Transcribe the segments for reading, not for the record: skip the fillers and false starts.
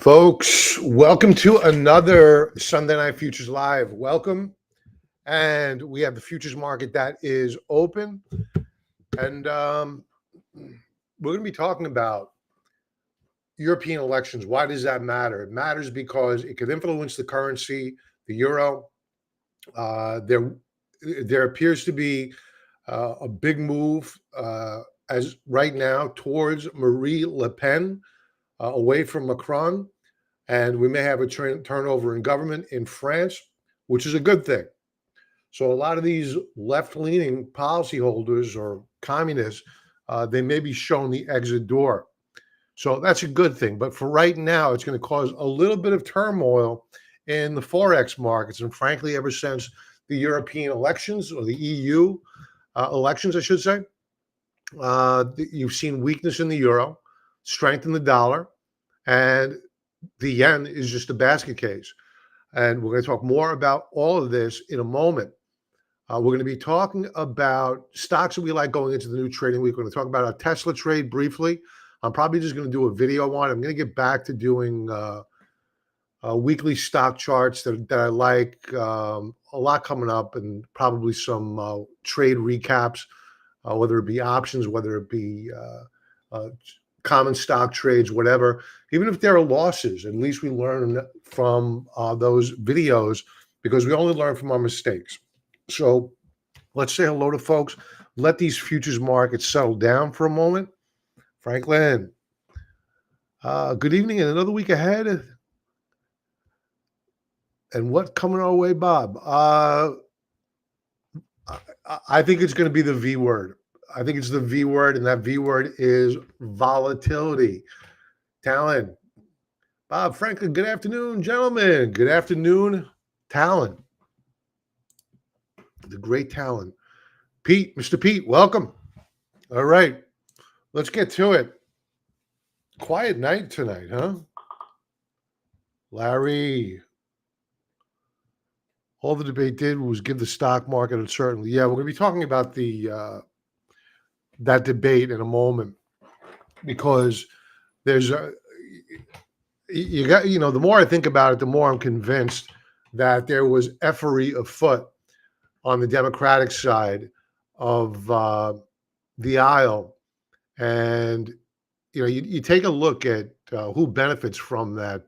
Folks, welcome to another Sunday Night Futures Live. Welcome. And we have the futures market that is open. And we're going to be talking about European elections. Why does that matter? It matters because it could influence the currency, the euro. There appears to be a big move as right now towards Marie Le Pen, away from Macron. And we may have a turnover in government in France, which is a good thing. So a lot of these left-leaning policyholders or communists, they may be shown the exit door. So that's a good thing. But for right now, it's going to cause a little bit of turmoil in the Forex markets. And frankly, ever since the European elections, or the EU elections, I should say, you've seen weakness in the euro, strength in the dollar, and the yen is just a basket case. And we're going to talk more about all of this in a moment. We're going to be talking about stocks that we like going into the new trading week. We're going to talk about our Tesla trade briefly. I'm probably just going to do a video on it. I'm going to get back to doing weekly stock charts that I like. A lot coming up, and probably some trade recaps, whether it be options, whether it be common stock trades, whatever. Even if there are losses, at least we learn from those videos, because we only learn from our mistakes. So let's say hello to folks. Let these futures markets settle down for a moment. Franklin, good evening and another week ahead. And what coming our way, Bob? I think it's going to be the V word. I think it's the V word, and that V word is volatility. Talon. Bob, Franklin, good afternoon, gentlemen. Good afternoon, Talon. The great Talon. Pete, Mr. Pete, welcome. All right, let's get to it. Quiet night tonight, huh? Larry. All the debate did was give the stock market uncertainty. Yeah, we're going to be talking about that debate in a moment, because there's the more I think about it, the more I'm convinced that there was effery afoot on the Democratic side of the aisle. And you take a look at who benefits from that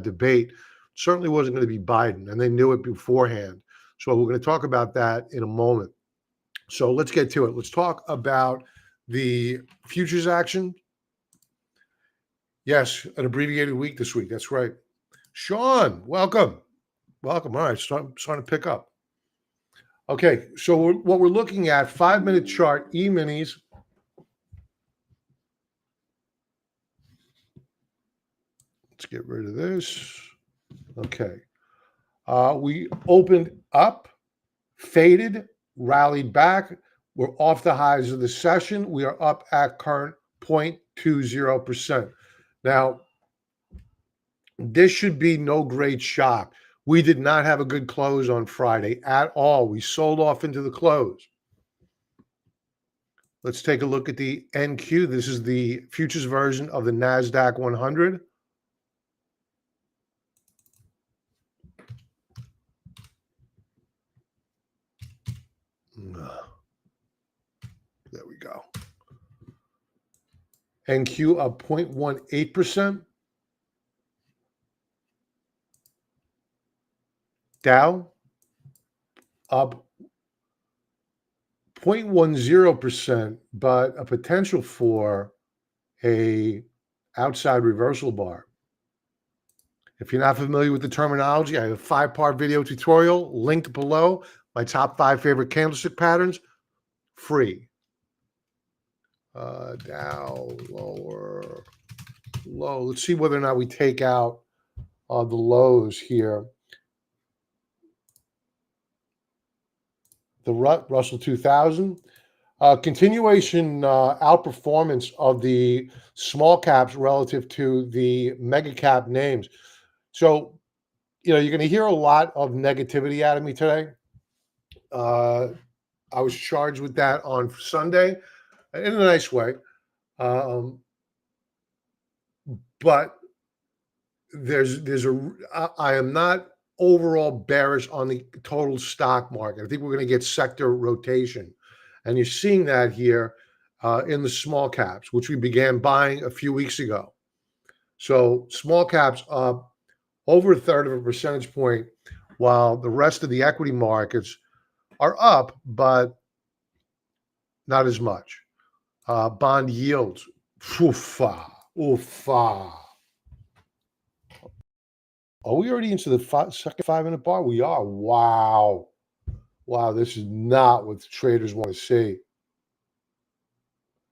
debate. Certainly wasn't going to be Biden, and they knew it beforehand. So we're going to talk about that in a moment. So let's get to it. Let's talk about the futures action. Yes, an abbreviated week this week. That's right. Sean, welcome. Welcome. All right, starting to pick up. Okay, so what we're looking at, 5-minute chart, E-minis. Let's get rid of this. Okay. We opened up, faded, rallied back. We're off the highs of the session. We are up at current 0.20%. Now, this should be no great shock. We did not have a good close on Friday at all. We sold off into the close. Let's take a look at the NQ. This is the futures version of the NASDAQ 100. There we go. NQ up 0.18%. Dow up 0.10%, but a potential for a outside reversal bar. If you're not familiar with the terminology, I have a 5-part video tutorial linked below. My top 5 favorite candlestick patterns, free. Dow lower, low. Let's see whether or not we take out the lows here. The Russell 2000. Continuation outperformance of the small caps relative to the mega cap names. So, you're going to hear a lot of negativity out of me today. I was charged with that on Sunday in a nice way. But I am not overall bearish on the total stock market. I think we're going to get sector rotation, and you're seeing that here in the small caps, which we began buying a few weeks ago. So small caps up over a third of a percentage point, while the rest of the equity markets are up, but not as much. Bond yields, oofa, oofa. Are we already into the second 5-minute bar? We are. Wow. Wow, this is not what the traders want to see.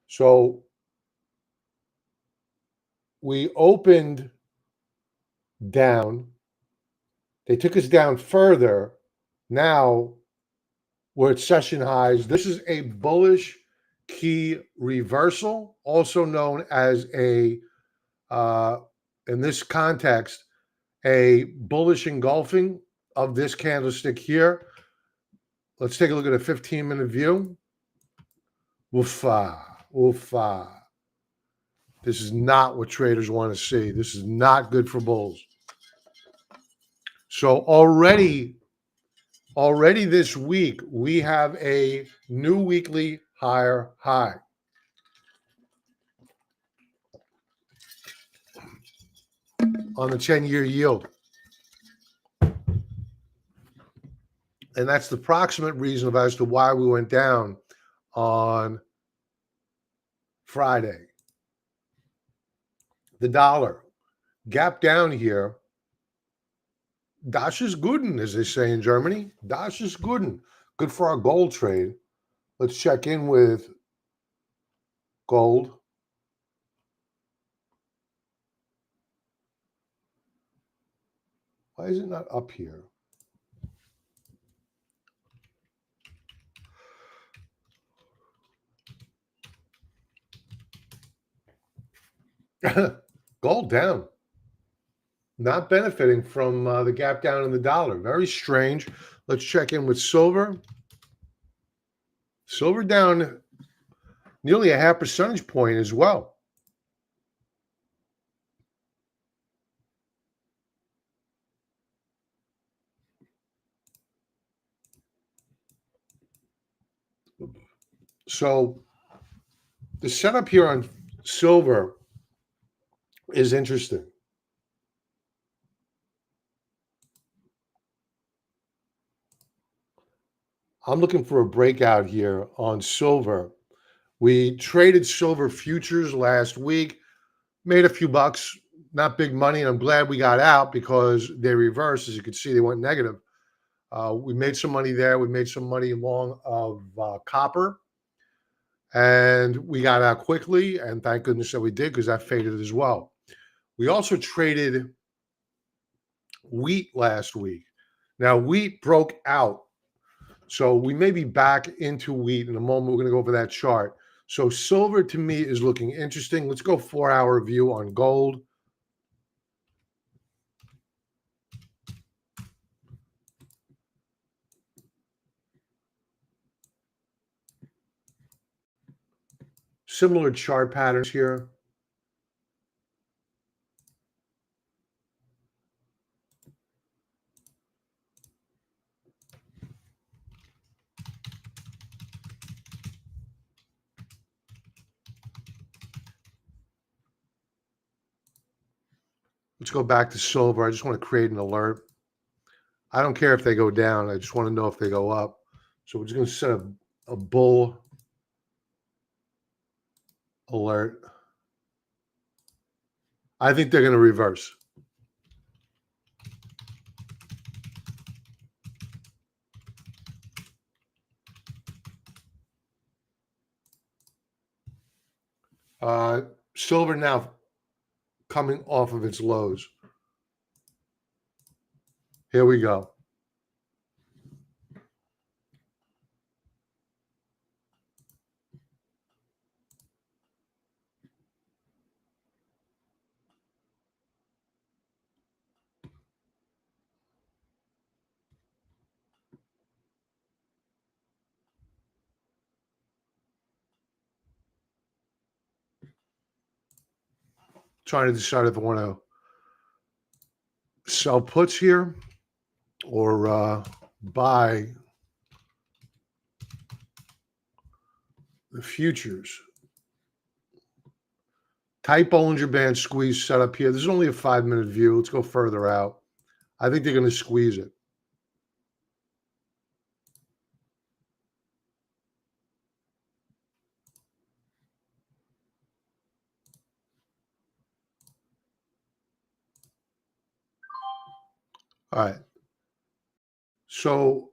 So we opened down. They took us down further. Now we're at session highs. This is a bullish key reversal, also known as in this context, a bullish engulfing of this candlestick here. Let's take a look at a 15-minute view. Oofa, oofa. This is not what traders want to see. This is not good for bulls. So already this week, we have a new weekly higher high. On the 10-year yield. And that's the approximate reason as to why we went down on Friday. The dollar gap down here. Das ist guten, as they say in Germany. Das ist guten. Good for our gold trade. Let's check in with gold. Why is it not up here? Gold down. Not benefiting from the gap down in the dollar. Very strange. Let's check in with silver. Silver down nearly a half percentage point as well. So the setup here on silver is interesting. I'm looking for a breakout here on silver. We traded silver futures last week, made a few bucks, not big money, and I'm glad we got out because they reversed. As you can see, they went negative. We made some money there. We made some money along of copper, and we got out quickly, and thank goodness that we did because that faded as well. We also traded wheat last week. Now, wheat broke out. So we may be back into wheat in a moment. We're going to go over that chart. So silver to me is looking interesting. Let's go 4-hour view on gold. Similar chart patterns here. Let's go back to silver. I just want to create an alert. I don't care if they go down. I just want to know if they go up. So we're just going to set a bull alert. I think they're going to reverse. Silver now coming off of its lows. Here we go. Trying to decide if I want to sell puts here or buy the futures. Tight Bollinger Band squeeze set up here. This is only a 5-minute view. Let's go further out. I think they're going to squeeze it. All right. So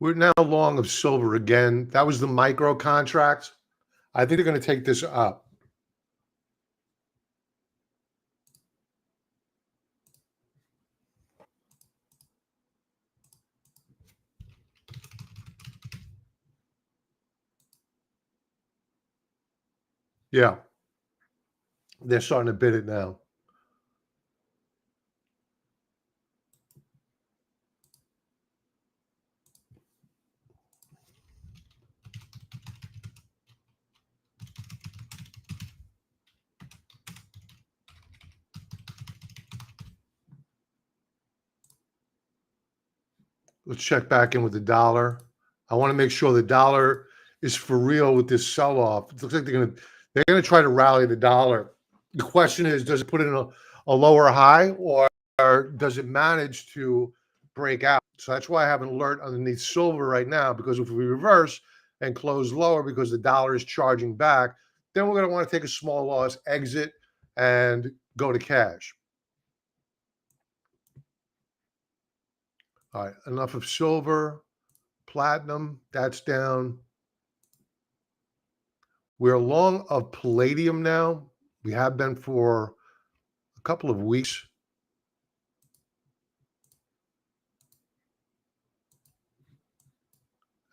we're now long of silver again. That was the micro contracts. I think they're going to take this up. Yeah. They're starting to bid it now. Let's check back in with the dollar. I want to make sure the dollar is for real with this sell-off. It looks like they're gonna try to rally the dollar. The question is, does it put in a lower high or does it manage to break out? So that's why I have an alert underneath silver right now, because if we reverse and close lower because the dollar is charging back, then we're going to want to take a small loss, exit, and go to cash. All right, enough of silver. Platinum, that's down. We're long of palladium now. We have been for a couple of weeks.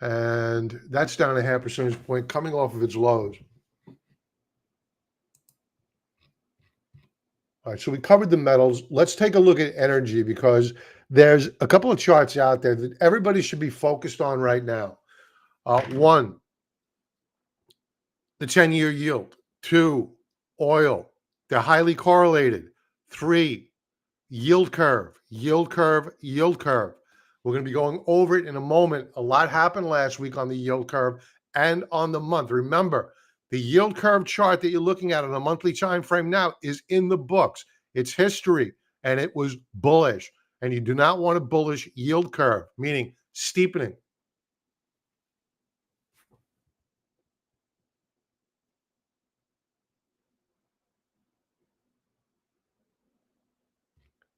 And that's down a 0.5 percentage point coming off of its lows. All right, so we covered the metals. Let's take a look at energy because there's a couple of charts out there that everybody should be focused on right now. One, the 10-year yield. Two, oil. They're highly correlated. Three, yield curve, yield curve, yield curve. We're going to be going over it in a moment. A lot happened last week on the yield curve and on the month. Remember, the yield curve chart that you're looking at on a monthly time frame now is in the books. It's history, and it was bullish. And you do not want a bullish yield curve, meaning steepening.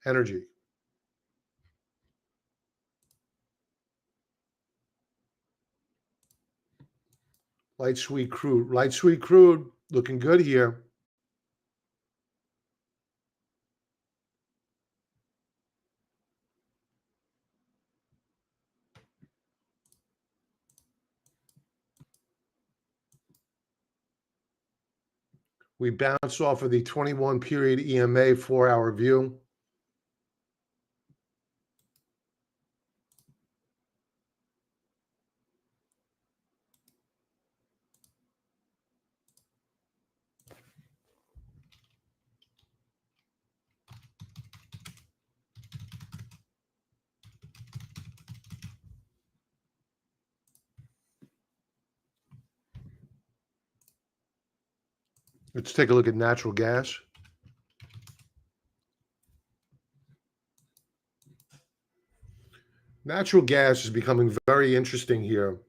Energy. Light sweet crude. Light sweet crude looking good here. We bounce off of the 21 period EMA 4-hour view. Let's take a look at natural gas. Natural gas is becoming very interesting here.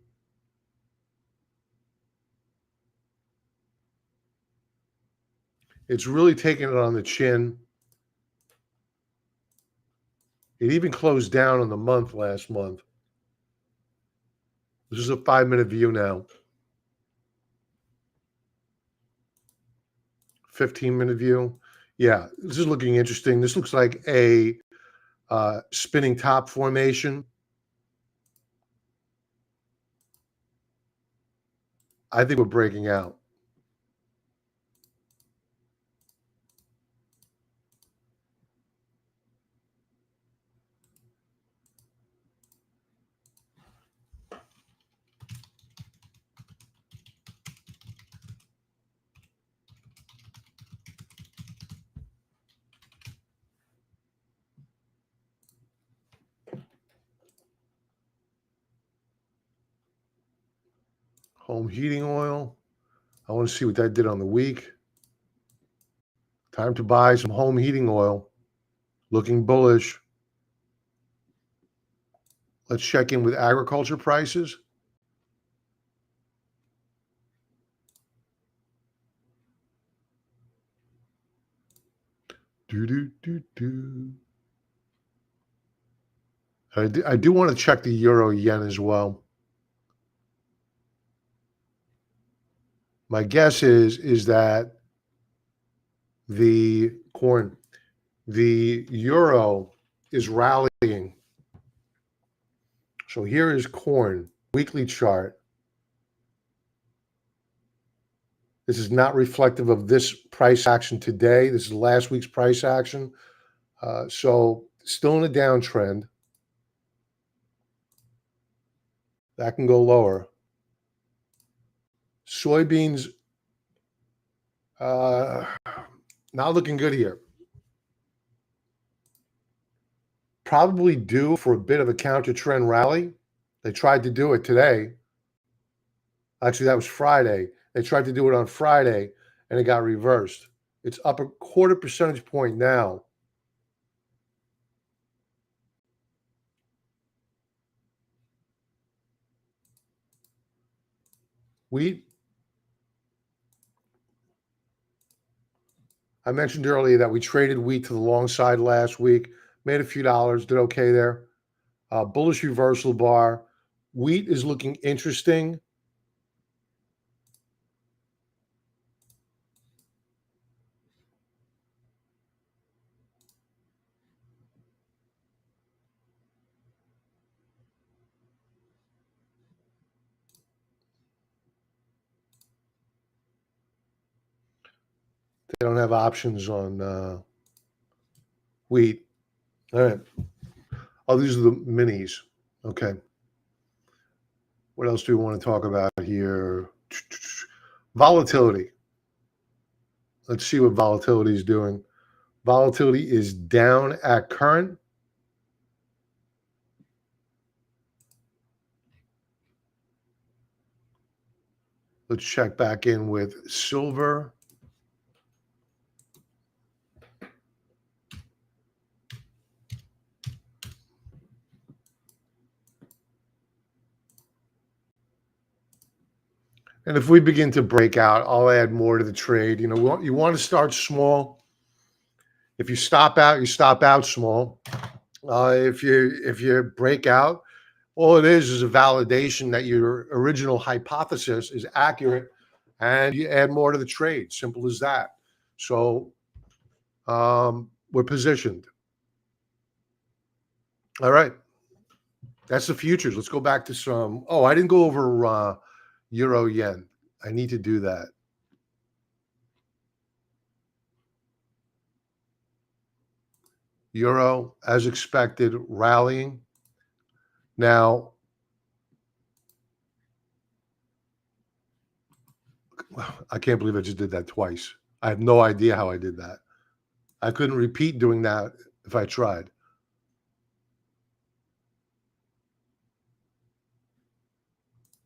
It's really taking it on the chin. It even closed down on the month last month. This is a 5-minute view now. 15-minute view. Yeah, this is looking interesting. This looks like a spinning top formation. I think we're breaking out. Home heating oil. I want to see what that did on the week. Time to buy some home heating oil. Looking bullish. Let's check in with agriculture prices. I do want to check the euro yen as well. My guess is that the euro is rallying. So here is corn, weekly chart. This is not reflective of this price action today. This is last week's price action. So still in a downtrend. That can go lower. Soybeans, not looking good here. Probably due for a bit of a counter trend rally. They tried to do it today. Actually, that was Friday. They tried to do it on Friday, and it got reversed. It's up a 0.25 percentage point now. Wheat. I mentioned earlier that we traded wheat to the long side last week, made a few dollars, did okay there. Bullish reversal bar. Wheat is looking interesting. They don't have options on wheat. All right. Oh, these are the minis. Okay. What else do we want to talk about here? Volatility. Let's see what volatility is doing. Volatility is down at current. Let's check back in with silver. And if we begin to break out, I'll add more to the trade. You know, you want to start small. If you stop out small. If you break out, all it is a validation that your original hypothesis is accurate, and you add more to the trade. Simple as that. So we're positioned. All right. That's the futures. Let's go back to some. Oh, I didn't go over euro yen. I need to do that. Euro, as expected, rallying. Now, I can't believe I just did that twice. I have no idea how I did that. I couldn't repeat doing that if I tried.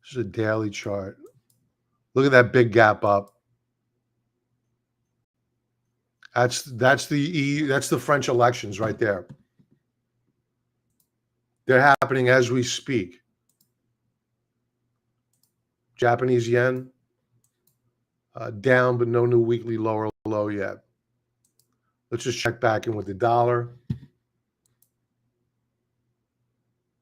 This is a daily chart. Look at that big gap up. That's the French elections right there. They're happening as we speak. Japanese yen down, but no new weekly lower low yet. Let's just check back in with the dollar.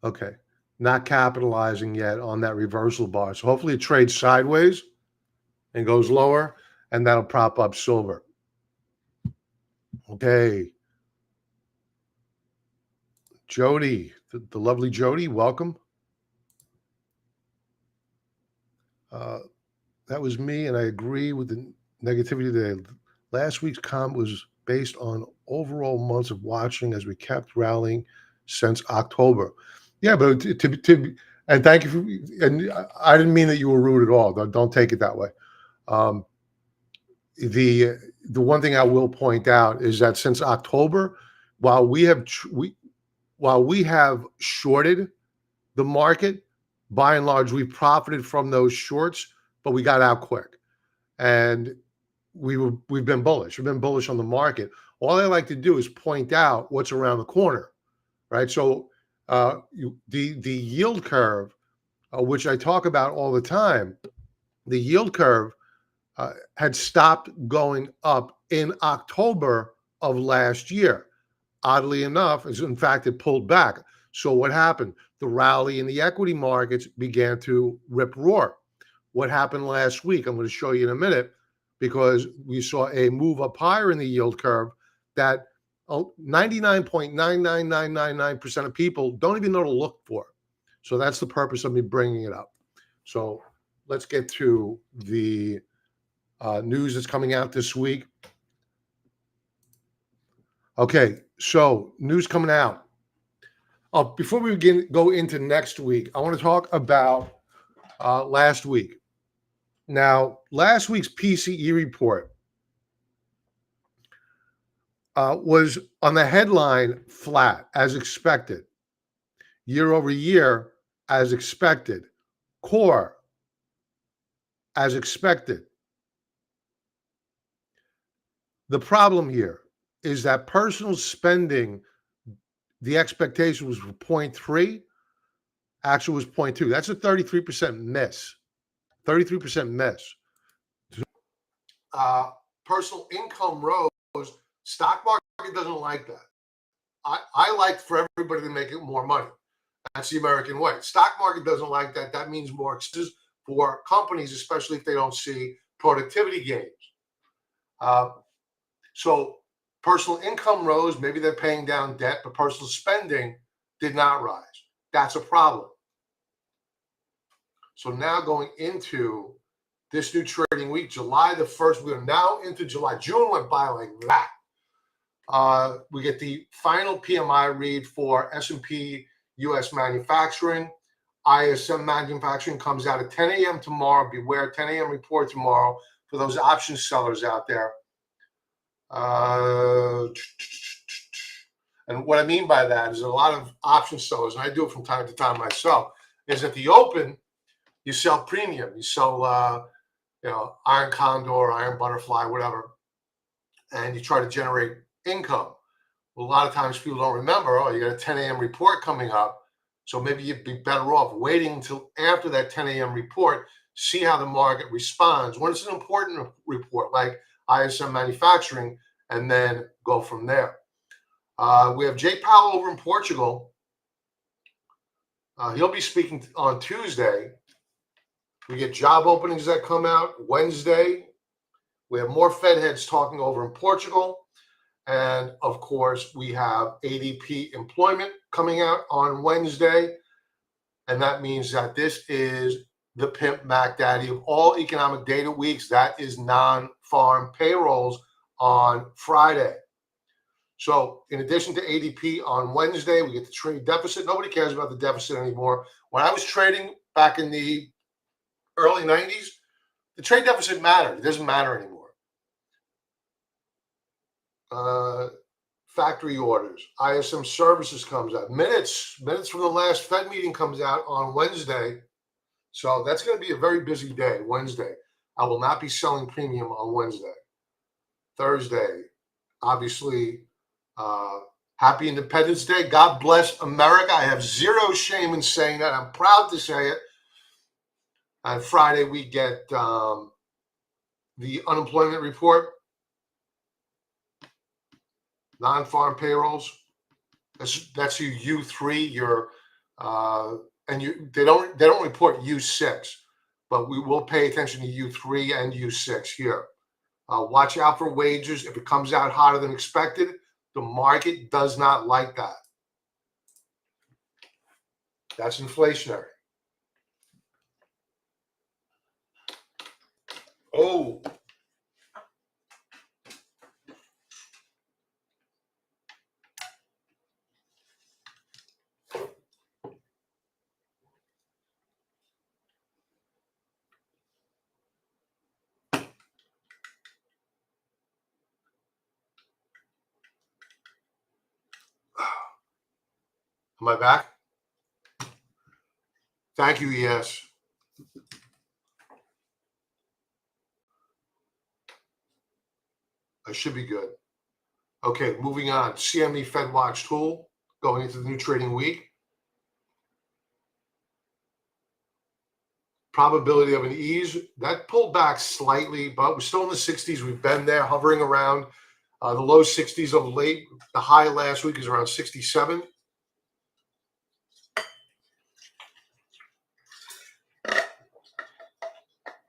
Okay, not capitalizing yet on that reversal bar. So hopefully it trades sideways and goes lower, and that'll prop up silver. Okay. Jody, the lovely Jody, welcome. That was me, and I agree with the negativity today. Last week's comment was based on overall months of watching as we kept rallying since October. Yeah, but and thank you for, and I didn't mean that you were rude at all. Don't take it that way. The one thing I will point out is that since October, while we have shorted the market, by and large, we profited from those shorts, but we got out quick. And we've been bullish. We've been bullish on the market. All I like to do is point out what's around the corner, right? So the yield curve, which I talk about all the time, the yield curve had stopped going up in October of last year. Oddly enough, as in fact, it pulled back. So what happened? The rally in the equity markets began to rip roar. What happened last week? I'm going to show you in a minute, because we saw a move up higher in the yield curve that 99.99999% of people don't even know to look for. So that's the purpose of me bringing it up. So let's get to the news that's coming out this week. Okay, so news coming out. Before we go into next week, I want to talk about last week. Now, last week's PCE report was on the headline flat, as expected. Year over year, as expected. Core, as expected. The problem here is that personal spending, the expectation was 0.3, actual was 0.2. That's a 33% miss. 33% miss. Personal income rose. Stock market doesn't like that. I like for everybody to make more money. That's the American way. Stock market doesn't like that. That means more expenses for companies, especially if they don't see productivity gains. So personal income rose. Maybe they're paying down debt, but personal spending did not rise. That's a problem. So now going into this new trading week, July the 1st, we're now into July. June went by like that. We get the final PMI read for S&P U.S. manufacturing. ISM manufacturing comes out at 10 a.m. tomorrow. Beware, 10 a.m. report tomorrow for those option sellers out there. And what I mean by that is a lot of option sellers, and I do it from time to time myself, is at the open, you sell premium. You sell, Iron Condor, Iron Butterfly, whatever, and you try to generate income. Well, a lot of times people don't remember, you got a 10 a.m. report coming up. So maybe you'd be better off waiting until after that 10 a.m. report, see how the market responds. When it's an important report like ISM manufacturing, and then go from there. We have Jay Powell over in Portugal. He'll be speaking on Tuesday. We get job openings that come out Wednesday. We have more Fed heads talking over in Portugal. And of course, we have ADP employment coming out on Wednesday. And that means that this is the pimp Mac Daddy of all economic data weeks. That is non-farm payrolls on Friday. So in addition to ADP on Wednesday, we get the trade deficit. Nobody cares about the deficit anymore. When I was trading back in the early 90s, the trade deficit mattered. It doesn't matter anymore. Factory orders, ISM services comes out. Minutes from the last Fed meeting comes out on Wednesday. So that's going to be a very busy day, Wednesday. I will not be selling premium on Wednesday. Thursday, obviously, happy Independence Day. God bless America. I have zero shame in saying that. I'm proud to say it. On Friday, we get the unemployment report. Non-farm payrolls. That's your U3. They don't report U6, but we will pay attention to U3 and U6 here. Watch out for wages. If it comes out hotter than expected, the market does not like that. That's inflationary. Oh. Am I back? Thank you, ES. I should be good. Okay, moving on. CME Fed Watch tool going into the new trading week. Probability of an ease, that pulled back slightly, but we're still in the 60s. We've been there, hovering around the low 60s of late. The high last week is around 67.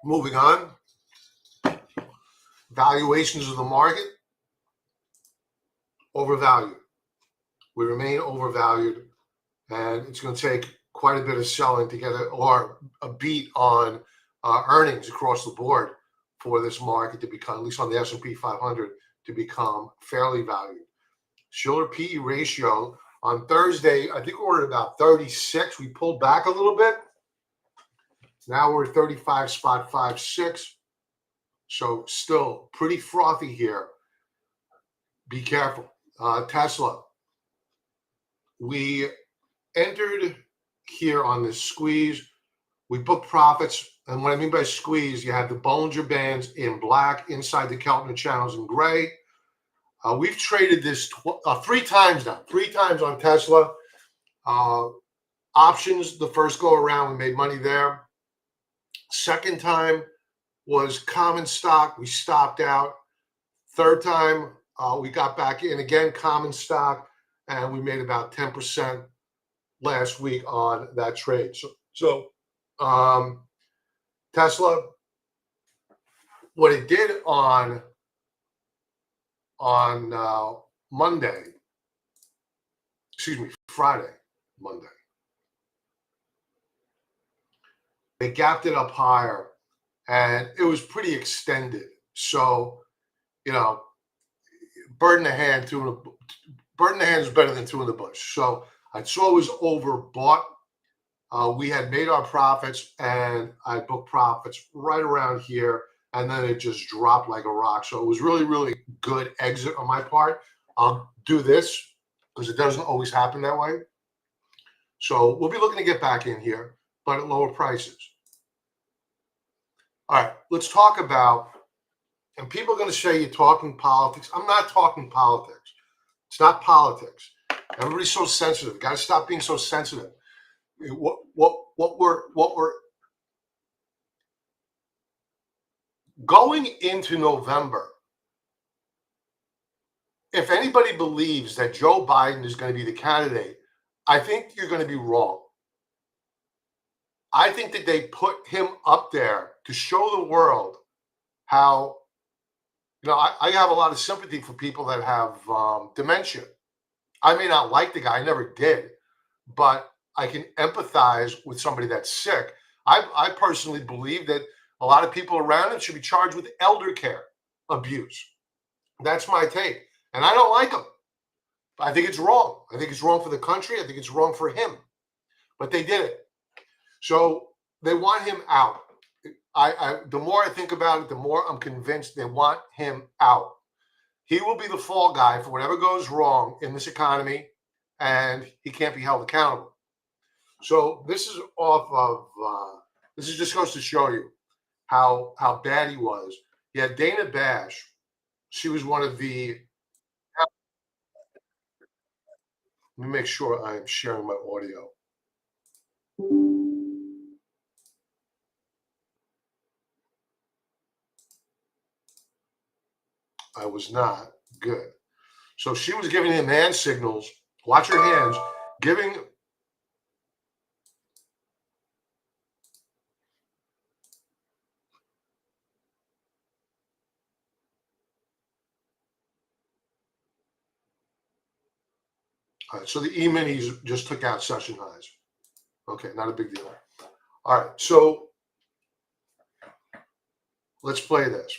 Moving on. Valuations of the market. Overvalued. We remain overvalued, and it's going to take quite a bit of selling to get a beat on earnings across the board for this market to become, at least on the S&P 500, to become fairly valued. Shiller PE ratio on Thursday, I think we were at about 36. We pulled back a little bit. Now we're at 35.56. So still pretty frothy here. Be careful. Tesla. We entered here on this squeeze. We booked profits. And what I mean by squeeze, you have the Bollinger Bands in black, inside the Keltner channels in gray. We've traded this 3 times now, 3 times on Tesla. Options, the first go around, we made money there. Second time was common stock. We stopped out. Third time, we got back in again, common stock, and we made about 10% last week on that trade. So Tesla, what it did on Monday, Friday, Monday, they gapped it up higher, and it was pretty extended. So, you know, bird in the hand is better than 2 in the bush. So I saw it was overbought. We had made our profits, and I booked profits right around here, and then it just dropped like a rock. So it was really, really good exit on my part. I'll do this because it doesn't always happen that way. So we'll be looking to get back in here, but at lower prices. All right, let's talk about, and people are going to say you're talking politics. I'm not talking politics. It's not politics. Everybody's so sensitive. You got to stop being so sensitive. What we're going into November, if anybody believes that Joe Biden is going to be the candidate, I think you're going to be wrong. I think that they put him up there to show the world how, you know, I have a lot of sympathy for people that have dementia. I may not like the guy, I never did, but I can empathize with somebody that's sick. I personally believe that a lot of people around him should be charged with elder care abuse. That's my take. And I don't like him. I think it's wrong. I think it's wrong for the country. I think it's wrong for him. But they did it. So they want him out. The more I think about it, the more I'm convinced they want him out. He will be the fall guy for whatever goes wrong in this economy, and he can't be held accountable. So this is off of, this is just goes to show you how bad he was. He had Dana Bash. She was one of the, let me make sure I'm sharing my audio. I was not good. So she was giving him hand signals. Watch her hands. Giving. All right, so the E-minis just took out session highs. Okay, not a big deal. All right, so let's play this.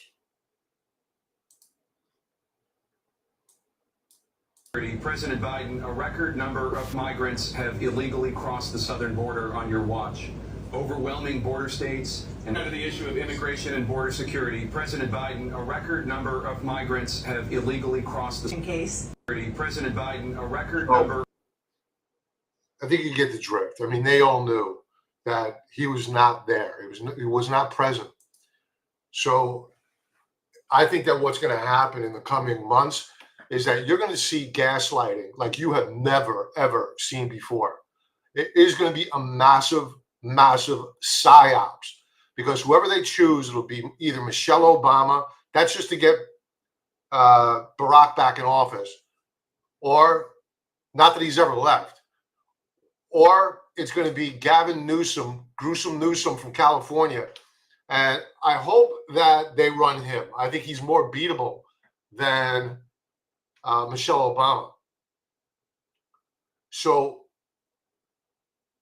President Biden, a record number of migrants have illegally crossed the southern border on your watch. Overwhelming border states. And under the issue of immigration and border security, President Biden, a record number of migrants have illegally crossed the case. President Biden, a record number. I think you get the drift. I mean, they all knew that he was not there. He was not present. So I think that what's going to happen in the coming months is that you're going to see gaslighting like you have never, ever seen before. It is going to be a massive, massive psyops, because whoever they choose, it'll be either Michelle Obama, that's just to get Barack back in office, or not that he's ever left, or it's going to be Gavin Newsom, Gruesome Newsom from California. And I hope that they run him. I think he's more beatable than Michelle Obama. So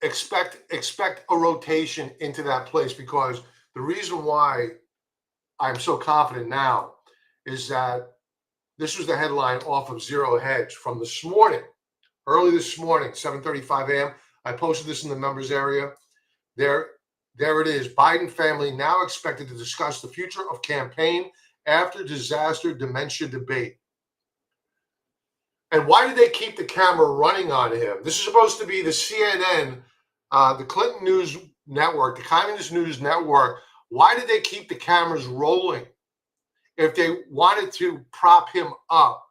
expect a rotation into that place, because the reason why I'm so confident now is that this was the headline off of Zero Hedge from this morning, early this morning, 7:35 a.m. I posted this in the members area. There it is. Biden family now expected to discuss the future of campaign after disaster dementia debate. And why did they keep the camera running on him? This is supposed to be the CNN, the Clinton News Network, the Communist News Network. Why did they keep the cameras rolling if they wanted to prop him up,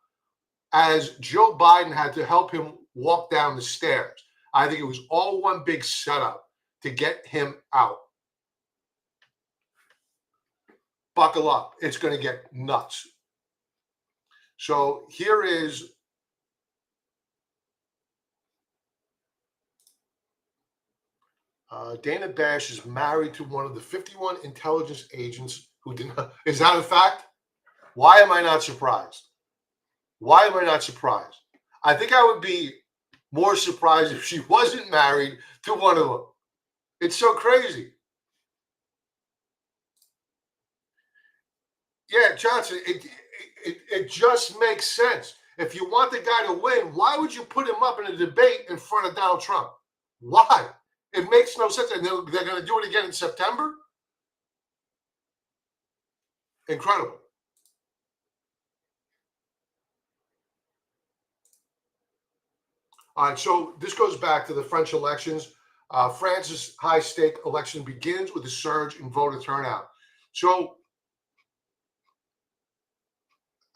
as Joe Biden had to help him walk down the stairs? I think it was all one big setup to get him out. Buckle up. It's going to get nuts. So here is Dana Bash is married to one of the 51 intelligence agents who did not. Is that a fact? Why am I not surprised? Why am I not surprised? I think I would be more surprised if she wasn't married to one of them. It's so crazy. Yeah, Johnson, it just makes sense. If you want the guy to win, why would you put him up in a debate in front of Donald Trump? Why? It makes no sense. And they're going to do it again in September? Incredible. All right, so this goes back to the French elections. France's high-stake election begins with a surge in voter turnout. So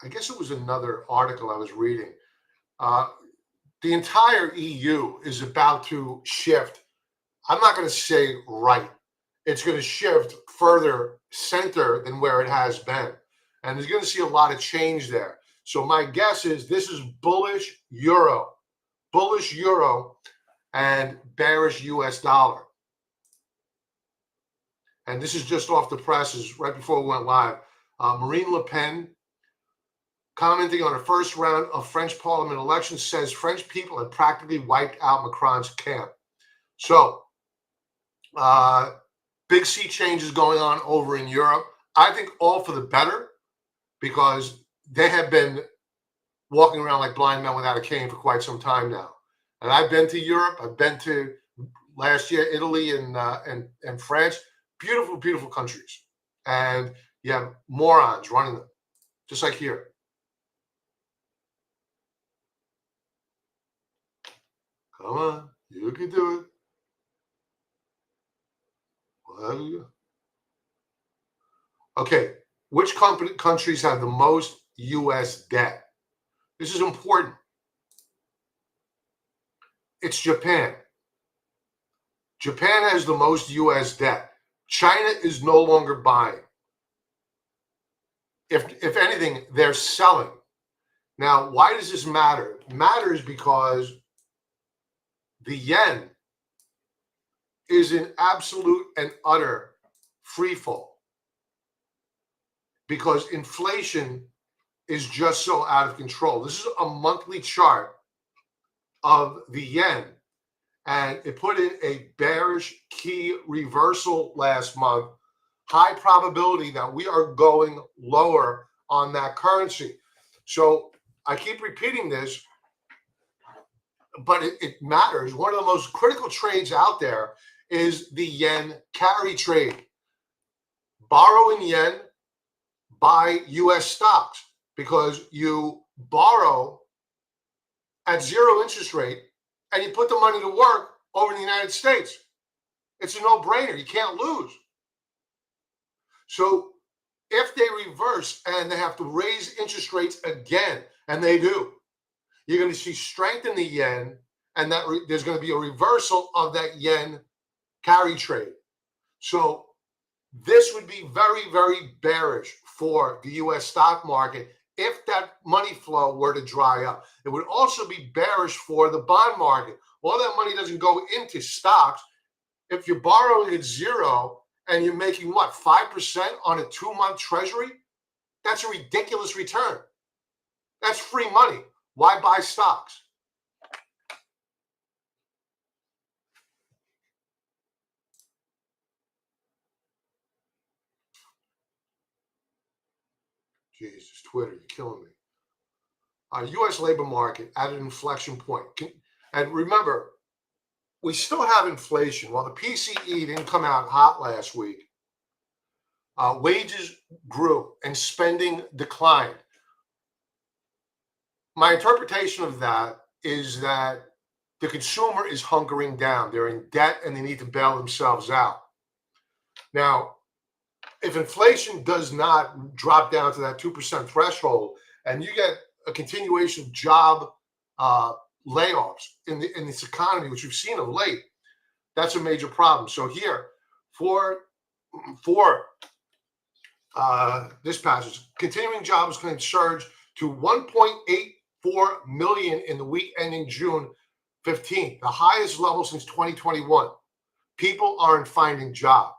I guess it was another article I was reading. The entire EU is about to shift. I'm not going to say right. It's going to shift further center than where it has been. And there's going to see a lot of change there. So my guess is this is bullish euro and bearish US dollar. And this is just off the presses right before we went live. Marine Le Pen, commenting on the first round of French parliament elections, says French people have practically wiped out Macron's camp. So big sea changes going on over in Europe. I think all for the better, because they have been walking around like blind men without a cane for quite some time now. And I've been to Europe. I've been to last year Italy and France. Beautiful, beautiful countries. And you have morons running them, just like here. Come on, you can do it. Well, okay, which countries have the most U.S. debt? This is important. It's Japan. Japan has the most U.S. debt. China is no longer buying. If anything, they're selling. Now, why does this matter? It matters because the yen is in absolute and utter free fall, because inflation is just so out of control. This is a monthly chart of the yen, and it put in a bearish key reversal last month. High probability that we are going lower on that currency. So I keep repeating this, but it matters. One of the most critical trades out there is the yen carry trade. Borrow in yen, buy U.S. stocks, because you borrow at zero interest rate and you put the money to work over in the United States. It's a no-brainer. You can't lose. So if they reverse and they have to raise interest rates again, and they do, you're going to see strength in the yen, and that there's going to be a reversal of that yen carry trade. So this would be very, very bearish for the U.S. stock market if that money flow were to dry up. It would also be bearish for the bond market. All that money doesn't go into stocks. If you're borrowing at zero and you're making, what, 5% on a 2-month treasury? That's a ridiculous return. That's free money. Why buy stocks? Jesus, Twitter, you're killing me. U.S. labor market at an inflection point. And remember, we still have inflation. While the PCE didn't come out hot last week, wages grew and spending declined. My interpretation of that is that the consumer is hunkering down. They're in debt and they need to bail themselves out. Now, if inflation does not drop down to that 2% threshold and you get a continuation of job layoffs in this economy, which we've seen of late, that's a major problem. So here, for this passage, continuing jobs claims surge to 1.84 million in the week ending June 15th, the highest level since 2021. People aren't finding jobs.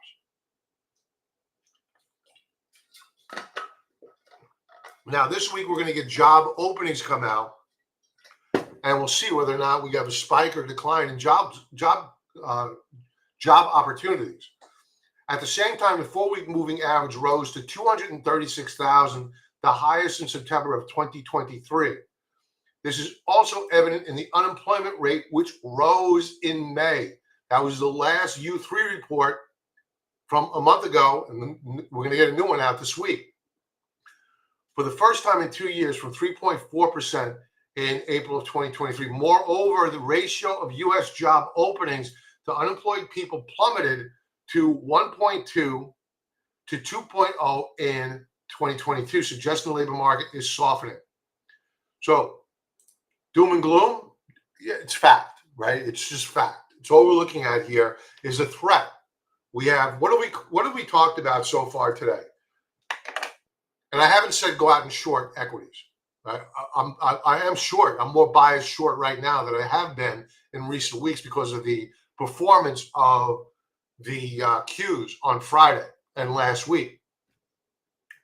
Now, this week, we're going to get job openings come out, and we'll see whether or not we have a spike or decline in job opportunities. At the same time, the 4-week moving average rose to 236,000, the highest in September of 2023. This is also evident in the unemployment rate, which rose in May. That was the last U3 report from a month ago, and we're going to get a new one out this week. For the first time in 2 years, from 3.4% in April of 2023. Moreover, the ratio of U.S. job openings to unemployed people plummeted to 1.2 to 2.0 in 2022, suggesting the labor market is softening. So, doom and gloom, yeah, it's fact, right? It's just fact. It's all we're looking at here is a threat. We have, what have we talked about so far today? And I haven't said go out and short equities. I am short. I'm more biased short right now than I have been in recent weeks because of the performance of the Qs on Friday and last week.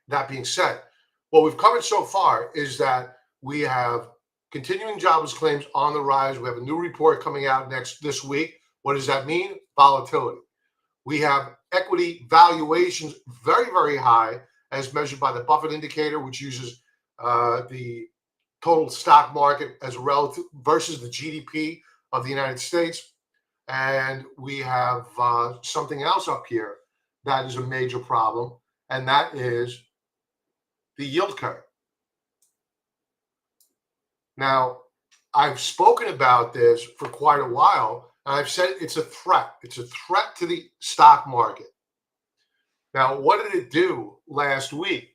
That being said, what we've covered so far is that we have continuing jobless claims on the rise. We have a new report coming out this week. What does that mean? Volatility. We have equity valuations very, very high as measured by the Buffett indicator, which uses the total stock market as relative versus the GDP of the United States. And we have something else up here that is a major problem, and that is the yield curve. Now, I've spoken about this for quite a while, and I've said it's a threat. It's a threat to the stock market. Now, what did it do last week?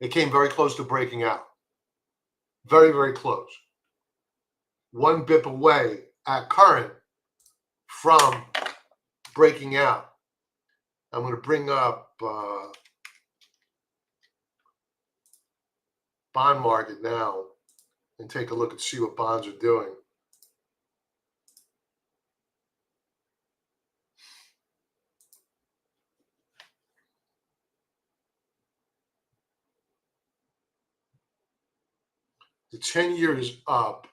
It came very close to breaking out. Very, very close. 1 bip away at current from breaking out. I'm going to bring up bond market now and take a look and see what bonds are doing. The 10-year is up.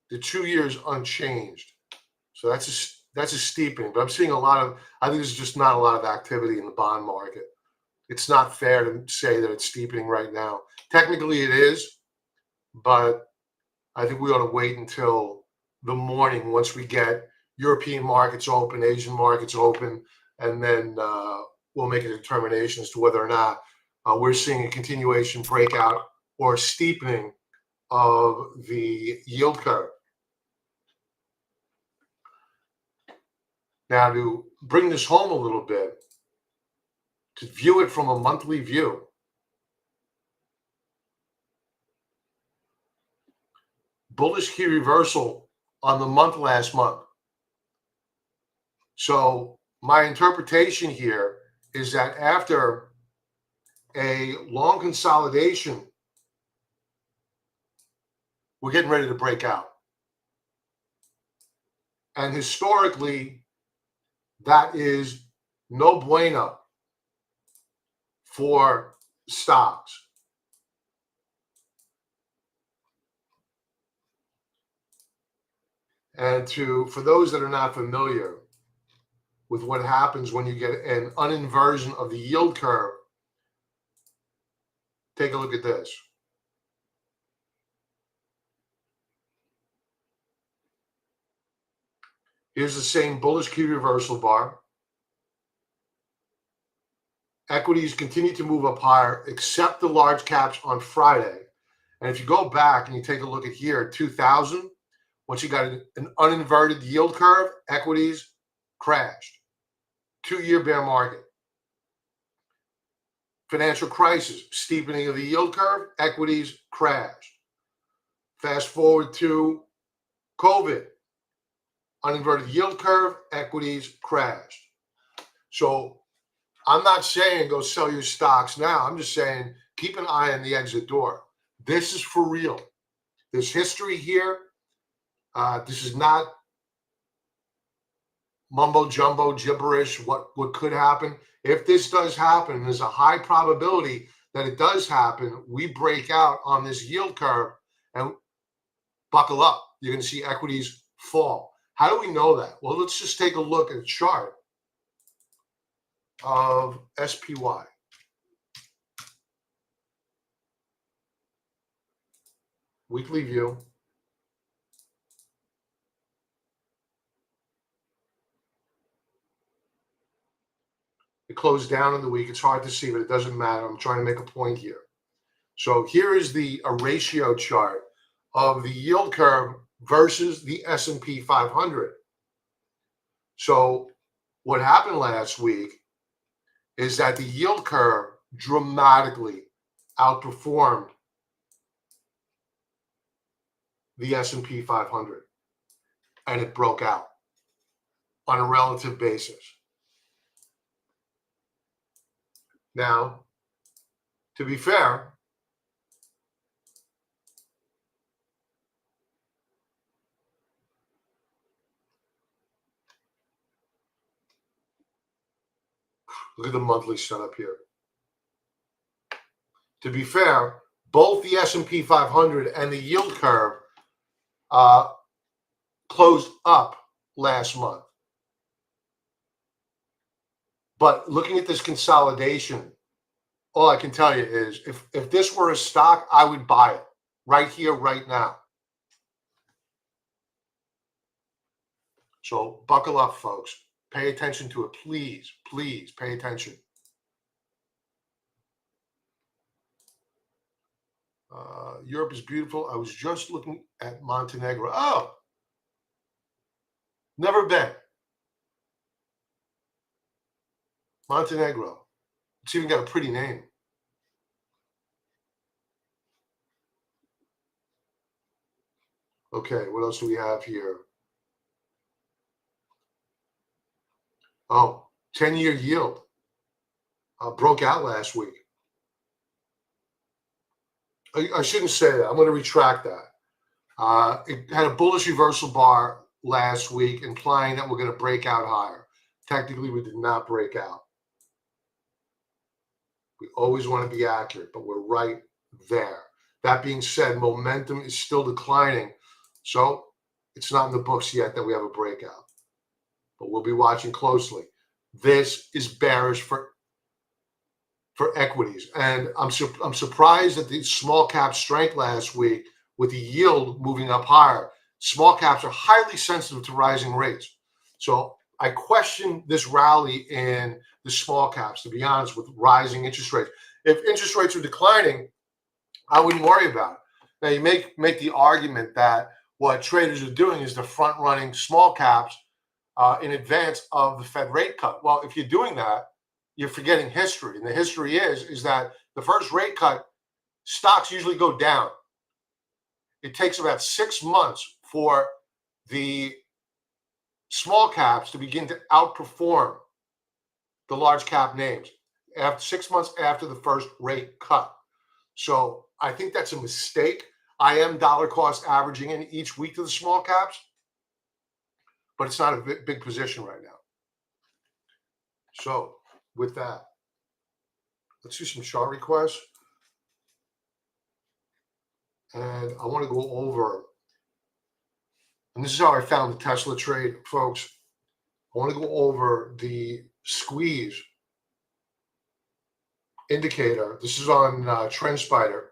The 2 years unchanged. So that's a steepening. But I'm seeing I think there's just not a lot of activity in the bond market. It's not fair to say that it's steepening right now. Technically it is, but I think we ought to wait until the morning once we get European markets open, Asian markets open, and then we'll make a determination as to whether or not we're seeing a continuation breakout or steepening of the yield curve. Now, to bring this home a little bit, to view it from a monthly view, bullish key reversal on the month last month. So my interpretation here is that after a long consolidation, we're getting ready to break out. And historically, that is no bueno for stocks. And for those that are not familiar with what happens when you get an uninversion of the yield curve, take a look at this. Here's the same bullish key reversal bar. Equities continue to move up higher, except the large caps on Friday. And if you go back and you take a look at here, 2000, once you got an uninverted yield curve, equities crashed. 2-year bear market. Financial crisis, steepening of the yield curve, equities crashed. Fast forward to COVID, uninverted yield curve, equities crashed. So I'm not saying go sell your stocks now. I'm just saying keep an eye on the exit door. This is for real. There's history here. This is not mumbo jumbo gibberish. What could happen? If this does happen, there's a high probability that it does happen. We break out on this yield curve and buckle up. You're going to see equities fall. How do we know that? Well, let's just take a look at a chart of SPY. Weekly view. It closed down in the week. It's hard to see, but it doesn't matter. I'm trying to make a point here. So here is a ratio chart of the yield curve versus the S&P 500. So what happened last week is that the yield curve dramatically outperformed the S&P 500, and it broke out on a relative basis. Now, to be fair, look at the monthly setup here. To be fair, both the S&P 500 and the yield curve closed up last month. But looking at this consolidation, all I can tell you is if this were a stock, I would buy it right here, right now. So buckle up, folks. Pay attention to it. Please, please pay attention. Europe is beautiful. I was just looking at Montenegro. Oh, never been. Montenegro. It's even got a pretty name. Okay, what else do we have here? Oh, 10-year yield broke out last week. I shouldn't say that. I'm going to retract that. It had a bullish reversal bar last week, implying that we're going to break out higher. Technically, we did not break out. We always want to be accurate, but we're right there. That being said, momentum is still declining, so it's not in the books yet that we have a breakout. But we'll be watching closely. This is bearish for equities, and I'm surprised at the small cap strength last week with the yield moving up higher. Small caps are highly sensitive to rising rates, so I question this rally in the small caps, to be honest, with rising interest rates. If interest rates are declining, I wouldn't worry about it. Now, you make the argument that what traders are doing is they're front-running small caps in advance of the Fed rate cut. Well, if you're doing that, you're forgetting history. And the history is that the first rate cut, stocks usually go down. It takes about 6 months for the small caps to begin to outperform the large cap names after 6 months after the first rate cut. So I think that's a mistake. I am dollar cost averaging in each week to the small caps, but it's not a big position right now. So with that, let's do some chart requests. And I want to go over, and this is how I found the Tesla trade, folks. I want to go over the squeeze indicator. This is on TrendSpider,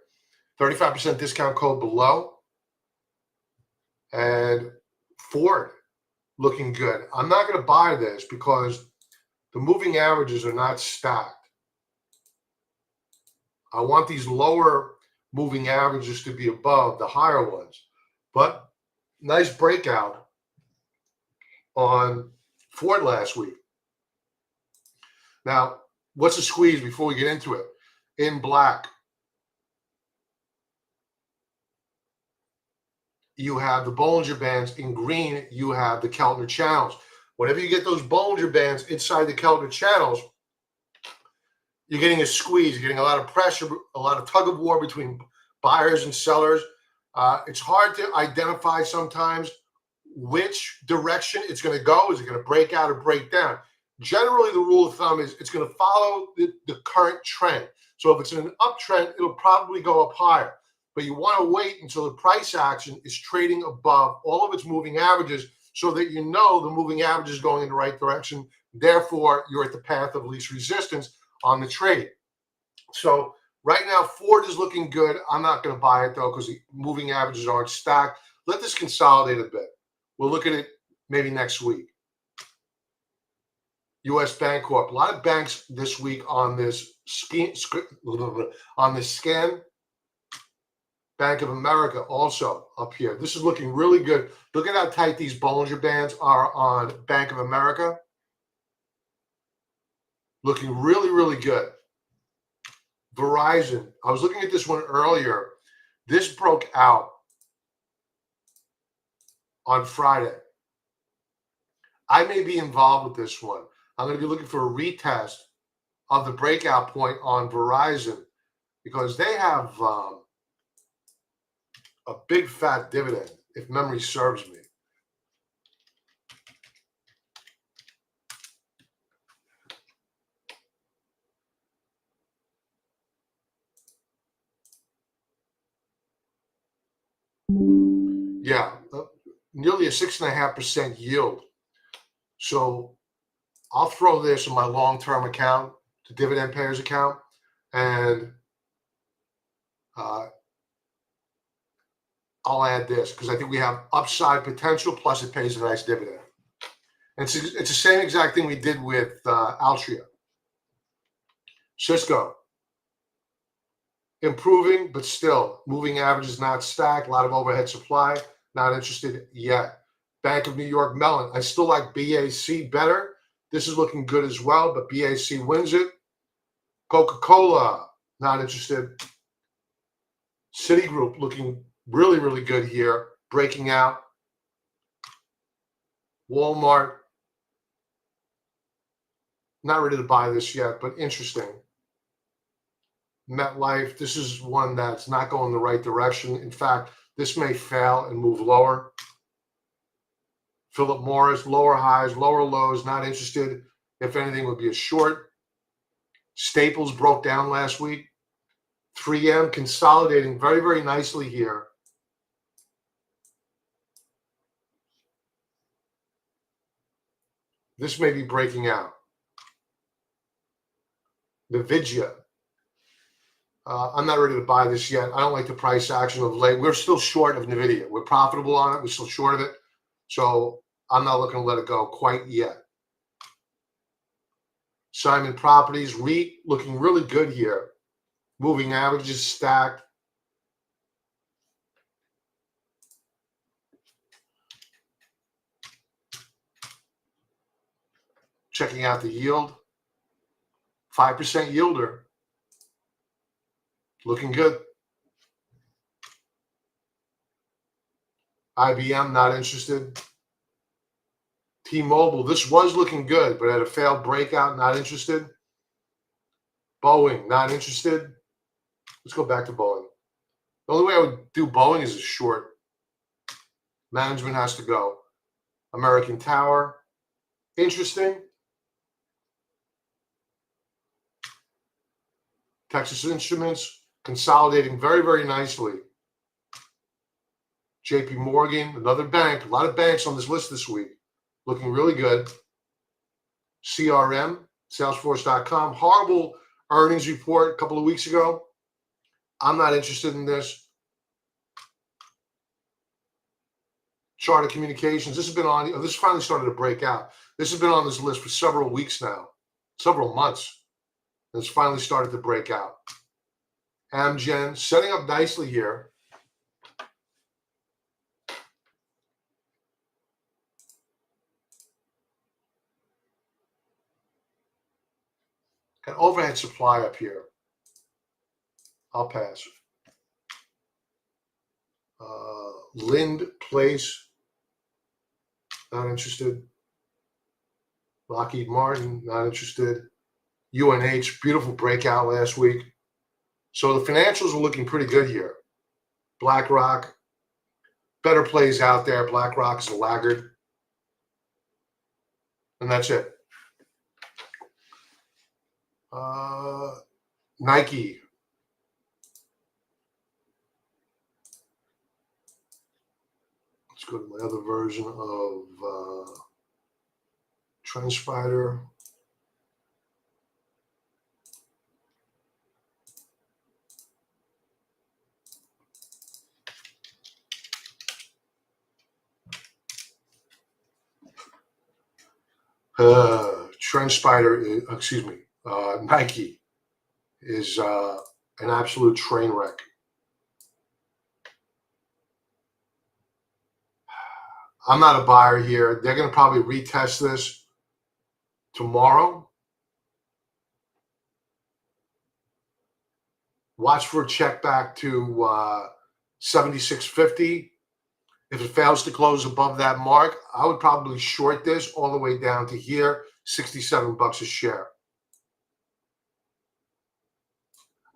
35% discount code below, and Ford looking good. I'm not going to buy this because the moving averages are not stacked. I want these lower moving averages to be above the higher ones. But nice breakout on Ford last week. Now, what's a squeeze before we get into it? In black, you have the Bollinger Bands. In green, you have the Keltner channels. Whenever you get those Bollinger Bands inside the Keltner channels, you're getting a squeeze. You're getting a lot of pressure, a lot of tug of war between buyers and sellers. It's hard to identify sometimes which direction it's going to go. Is it going to break out or break down? Generally, the rule of thumb is it's going to follow the current trend. So if it's in an uptrend, it'll probably go up higher. But you want to wait until the price action is trading above all of its moving averages so that you know the moving average is going in the right direction. Therefore, you're at the path of least resistance on the trade. So right now, Ford is looking good. I'm not going to buy it, though, because the moving averages aren't stacked. Let this consolidate a bit. We'll look at it maybe next week. U.S. Bank Corp. A lot of banks this week on this scan. Bank of America also up here. This is looking really good. Look at how tight these Bollinger Bands are on Bank of America. Looking really, really good. Verizon. I was looking at this one earlier. This broke out on Friday. I may be involved with this one. I'm going to be looking for a retest of the breakout point on Verizon because they have a big fat dividend, if memory serves me. Yeah, nearly a 6.5% yield. So I'll throw this in my long-term account, the dividend payers account, and I'll add this because I think we have upside potential, plus it pays a nice dividend. And it's the same exact thing we did with Altria. Cisco, improving, but still moving averages not stacked, a lot of overhead supply, not interested yet. Bank of New York Mellon, I still like BAC better. This is looking good as well, but BAC wins it. Coca-Cola, not interested. Citigroup looking really, really good here, breaking out. Walmart, not ready to buy this yet, but interesting. MetLife, this is one that's not going the right direction. In fact, this may fail and move lower. Philip Morris, lower highs, lower lows, not interested. If anything, would be a short. Staples broke down last week. 3M consolidating very, very nicely here. This may be breaking out. Nvidia. I'm not ready to buy this yet. I don't like the price action of late. We're still short of Nvidia. We're profitable on it. We're still short of it. So I'm not looking to let it go quite yet. Simon Properties, REIT, looking really good here. Moving averages stacked. Checking out the yield. 5% yielder. Looking good. IBM, not interested. T-Mobile, this was looking good, but had a failed breakout, not interested. Boeing, not interested. Let's go back to Boeing. The only way I would do Boeing is a short. Management has to go. American Tower, interesting. Texas Instruments, consolidating very, very nicely. JP Morgan, another bank. A lot of banks on this list this week. Looking really good. CRM, Salesforce.com. Horrible earnings report a couple of weeks ago. I'm not interested in this. Charter Communications. This has been on. This finally started to break out. This has been on this list for several weeks now, several months. And it's finally started to break out. Amgen setting up nicely here. An overhead supply up here. I'll pass. Lind Place. Not interested. Lockheed Martin. Not interested. UNH. Beautiful breakout last week. So the financials are looking pretty good here. BlackRock. Better plays out there. BlackRock is a laggard. And that's it. Nike. Let's go to my other version of TrendSpider. TrendSpider, excuse me, Nike is an absolute train wreck. I'm not a buyer here. They're going to probably retest this tomorrow. Watch for a check back to 76.50. If it fails to close above that mark, I would probably short this all the way down to here, $67 a share.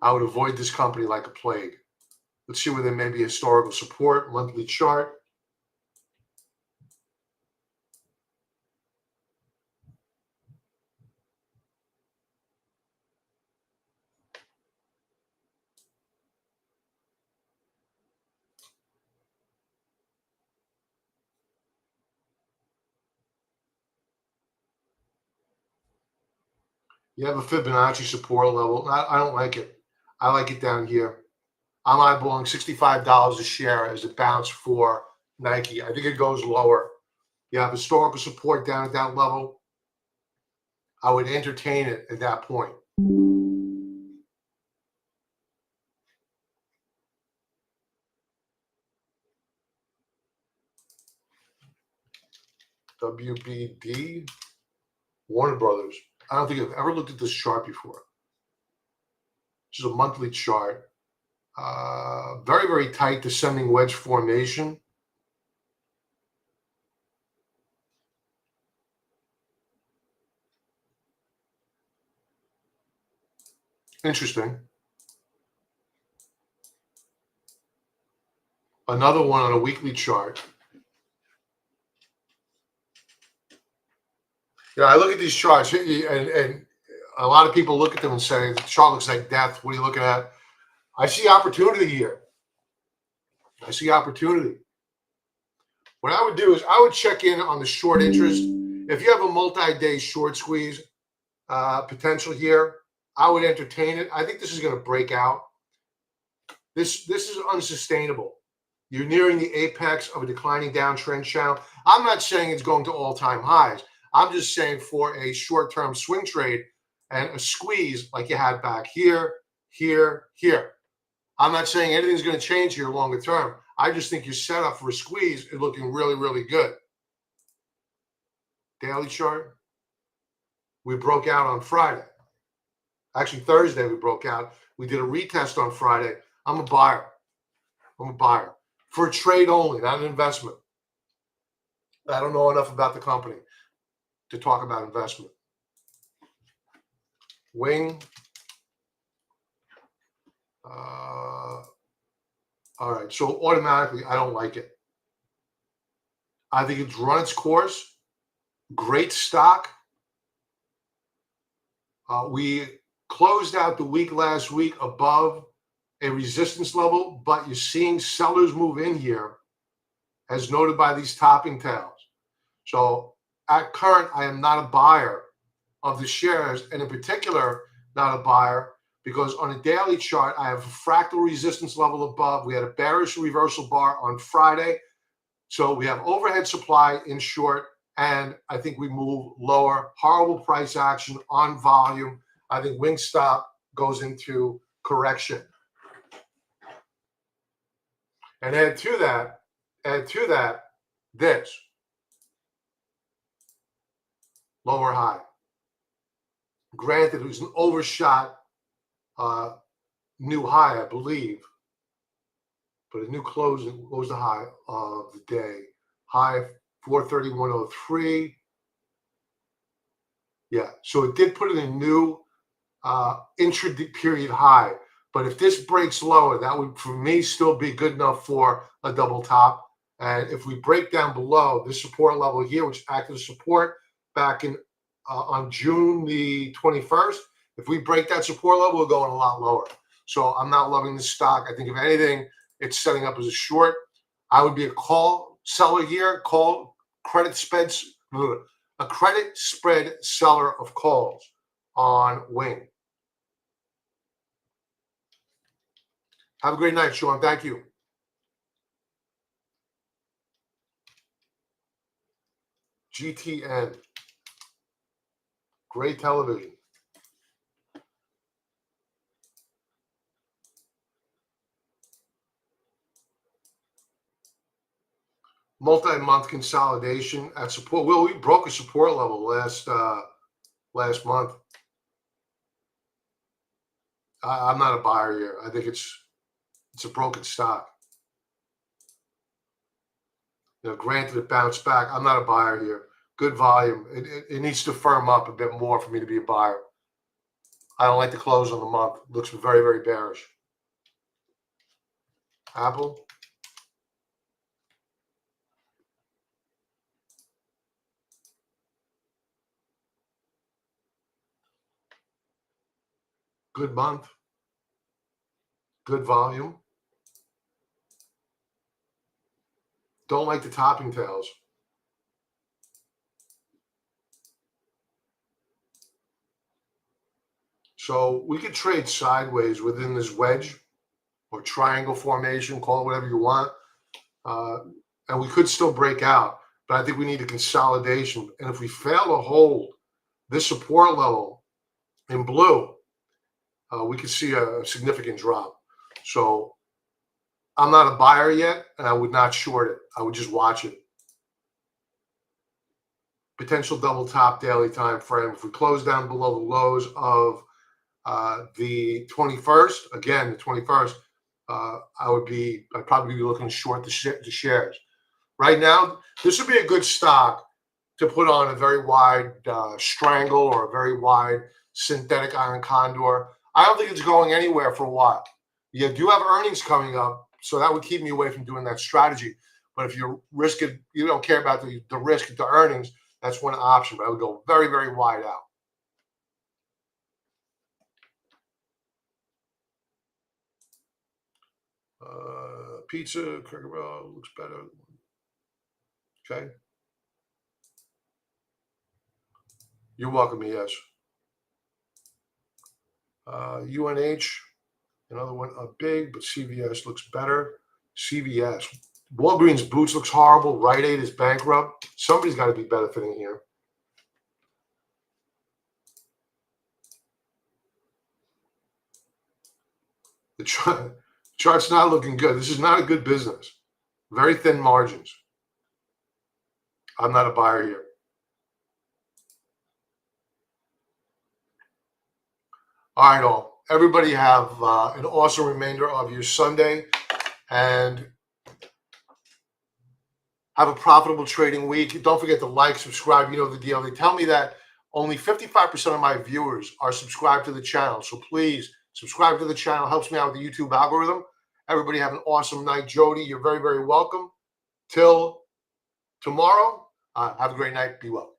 I would avoid this company like a plague. Let's see where there may be historical support, monthly chart. You have a Fibonacci support level. I don't like it. I like it down here. I'm eyeballing $65 a share as a bounce for Nike. I think it goes lower. You have historical support down at that level. I would entertain it at that point. WBD, Warner Brothers. I don't think I've ever looked at this chart before. This is a monthly chart. Very, very tight descending wedge formation. Interesting. Another one on a weekly chart. I look at these charts, and a lot of people look at them and say, the chart looks like death. What are you looking at? I see opportunity here. I see opportunity. What I would do is I would check in on the short interest. If you have a multi-day short squeeze potential here, I would entertain it. I think this is going to break out. This is unsustainable. You're nearing the apex of a declining downtrend channel. I'm not saying it's going to all-time highs. I'm just saying for a short-term swing trade and a squeeze like you had back here, here, here. I'm not saying anything's going to change here longer term. I just think you're set up for a squeeze and looking really, really good. Daily chart. We broke out on Friday. Actually, Thursday we broke out. We did a retest on Friday. I'm a buyer. I'm a buyer for a trade only, not an investment. I don't know enough about the company to talk about investment. Wing. All right, so automatically, I don't like it. I think it's run its course. Great stock. We closed out the week last week above a resistance level, but you're seeing sellers move in here, as noted by these topping tails. So at current, I am not a buyer of the shares, and in particular, not a buyer, because on a daily chart, I have a fractal resistance level above. We had a bearish reversal bar on Friday. So we have overhead supply in short, and I think we move lower. Horrible price action on volume. I think Wingstop goes into correction. And add to that, this lower high. Granted, it was an overshot new high, I believe, but a new close. What was the high of the day? High 431.03. Yeah, so it did put in a new intra-period high. But if this breaks lower, that would, for me, still be good enough for a double top. And if we break down below this support level here, which acted as support back in on June the 21st, if we break that support level, we're going a lot lower. So I'm not loving this stock. I think if anything, it's setting up as a short. I would be a call seller here, call credit spreads, a credit spread seller of calls on Wing. Have a great night, Sean. Thank you. GTN. Great television. Multi-month consolidation at support. Well, we broke a support level last month. I'm not a buyer here. I think it's a broken stock. Granted, it bounced back. I'm not a buyer here. Good volume. It needs to firm up a bit more for me to be a buyer. I don't like the close on the month. It looks very, very bearish. Apple. Good month. Good volume. Don't like the topping tails. So we could trade sideways within this wedge or triangle formation, call it whatever you want. And we could still break out, but I think we need a consolidation. And if we fail to hold this support level in blue, we could see a significant drop. So I'm not a buyer yet, and I would not short it. I would just watch it. Potential double top daily time frame. If we close down below the lows of the 21st, again, the 21st, I'd probably be looking to short the shares. Right now, this would be a good stock to put on a very wide strangle or a very wide synthetic iron condor. I don't think it's going anywhere for a while. You do have earnings coming up, so that would keep me away from doing that strategy. But if you're risking, you don't care about the risk of the earnings, that's one option. But I would go very, very wide out. Pizza, Cracker Barrel looks better. Okay. You're welcome, yes. UNH, another one, big, but CVS looks better. CVS. Walgreens Boots looks horrible. Rite Aid is bankrupt. Somebody's got to be benefiting here. The chart's not looking good. This is not a good business. Very thin margins. I'm not a buyer here. All right, all. Everybody have an awesome remainder of your Sunday, and have a profitable trading week. Don't forget to like, subscribe. You know the deal. They tell me that only 55% of my viewers are subscribed to the channel. So please subscribe to the channel. Helps me out with the YouTube algorithm. Everybody have an awesome night. Jody, you're very, very welcome. Till tomorrow, have a great night. Be well.